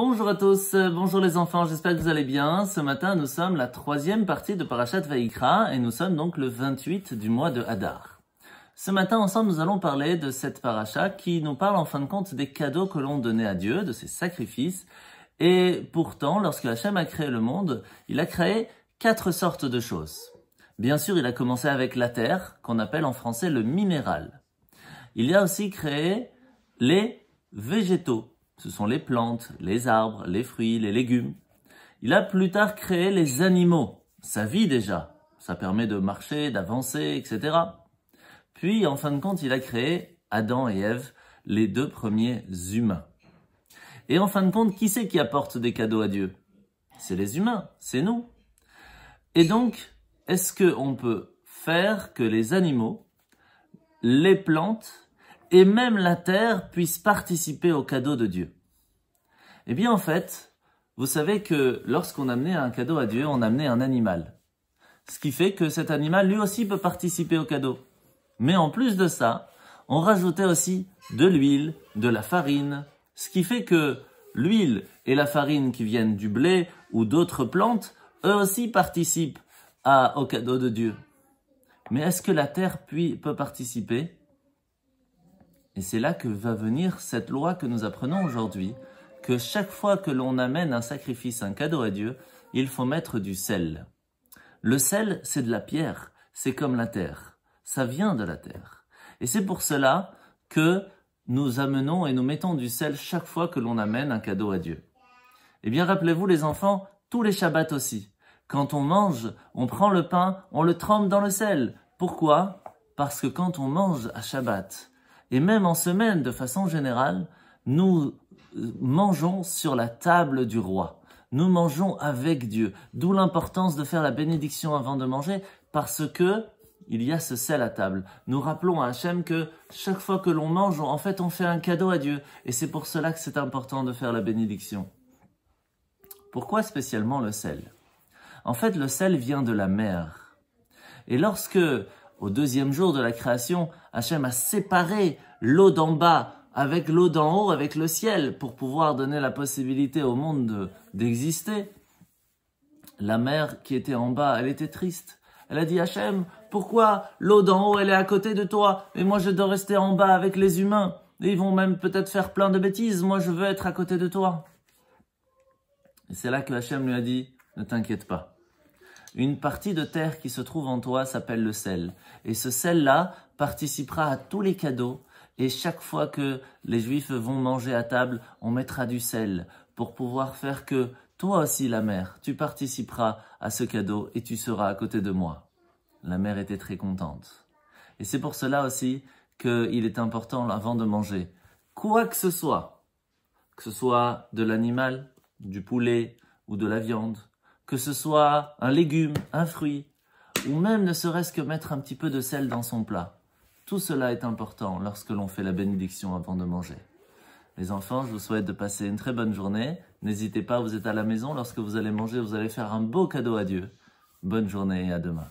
Bonjour à tous, bonjour les enfants, j'espère que vous allez bien. Ce matin, nous sommes la troisième partie de Parashat Vayikra et nous sommes donc le 28 du mois de Hadar. Ce matin, ensemble, nous allons parler de cette parasha qui nous parle en fin de compte des cadeaux que l'on donnait à Dieu, de ses sacrifices. Et pourtant, lorsque Hachem a créé le monde, il a créé 4 sortes de choses. Bien sûr, il a commencé avec la terre, qu'on appelle en français le minéral. Il a aussi créé les végétaux. Ce sont les plantes, les arbres, les fruits, les légumes. Il a plus tard créé les animaux. Ça vit déjà. Ça permet de marcher, d'avancer, etc. Puis, en fin de compte, il a créé Adam et Ève, les 2 premiers humains. Et en fin de compte, qui c'est qui apporte des cadeaux à Dieu? C'est les humains, c'est nous. Et donc, est-ce qu'on peut faire que les animaux, les plantes et même la terre puissent participer aux cadeaux de Dieu? Eh bien, en fait, vous savez que lorsqu'on amenait un cadeau à Dieu, on amenait un animal. Ce qui fait que cet animal, lui aussi, peut participer au cadeau. Mais en plus de ça, on rajoutait aussi de l'huile, de la farine, ce qui fait que l'huile et la farine qui viennent du blé ou d'autres plantes, eux aussi participent au cadeau de Dieu. Mais est-ce que la terre peut participer? Et c'est là que va venir cette loi que nous apprenons aujourd'hui, que chaque fois que l'on amène un sacrifice, un cadeau à Dieu, il faut mettre du sel. Le sel, c'est de la pierre, c'est comme la terre. Ça vient de la terre. Et c'est pour cela que nous amenons et nous mettons du sel chaque fois que l'on amène un cadeau à Dieu. Eh bien, rappelez-vous les enfants, tous les Shabbats aussi. Quand on mange, on prend le pain, on le trempe dans le sel. Pourquoi? Parce que quand on mange à Shabbat, et même en semaine de façon générale, nous mangeons sur la table du roi. Nous mangeons avec Dieu. D'où l'importance de faire la bénédiction avant de manger, parce que il y a ce sel à table. Nous rappelons à Hachem que chaque fois que l'on mange, en fait, on fait un cadeau à Dieu. Et c'est pour cela que c'est important de faire la bénédiction. Pourquoi spécialement le sel? En fait, le sel vient de la mer. Et lorsque, au 2e jour de la création, Hachem a séparé l'eau d'en bas avec l'eau d'en haut, avec le ciel, pour pouvoir donner la possibilité au monde d'exister, la mer qui était en bas, elle était triste. Elle a dit, Hachem, pourquoi l'eau d'en haut, elle est à côté de toi? Et moi, je dois rester en bas avec les humains. Et ils vont même peut-être faire plein de bêtises. Moi, je veux être à côté de toi. Et c'est là que Hachem lui a dit, ne t'inquiète pas. Une partie de terre qui se trouve en toi s'appelle le sel. Et ce sel-là participera à tous les cadeaux. Et chaque fois que les Juifs vont manger à table, on mettra du sel pour pouvoir faire que toi aussi, la mère, tu participeras à ce cadeau et tu seras à côté de moi. La mère était très contente. Et c'est pour cela aussi qu'il est important, avant de manger, quoi que ce soit de l'animal, du poulet ou de la viande, que ce soit un légume, un fruit, ou même ne serait-ce que mettre un petit peu de sel dans son plat. Tout cela est important lorsque l'on fait la bénédiction avant de manger. Les enfants, je vous souhaite de passer une très bonne journée. N'hésitez pas, vous êtes à la maison, lorsque vous allez manger, vous allez faire un beau cadeau à Dieu. Bonne journée et à demain.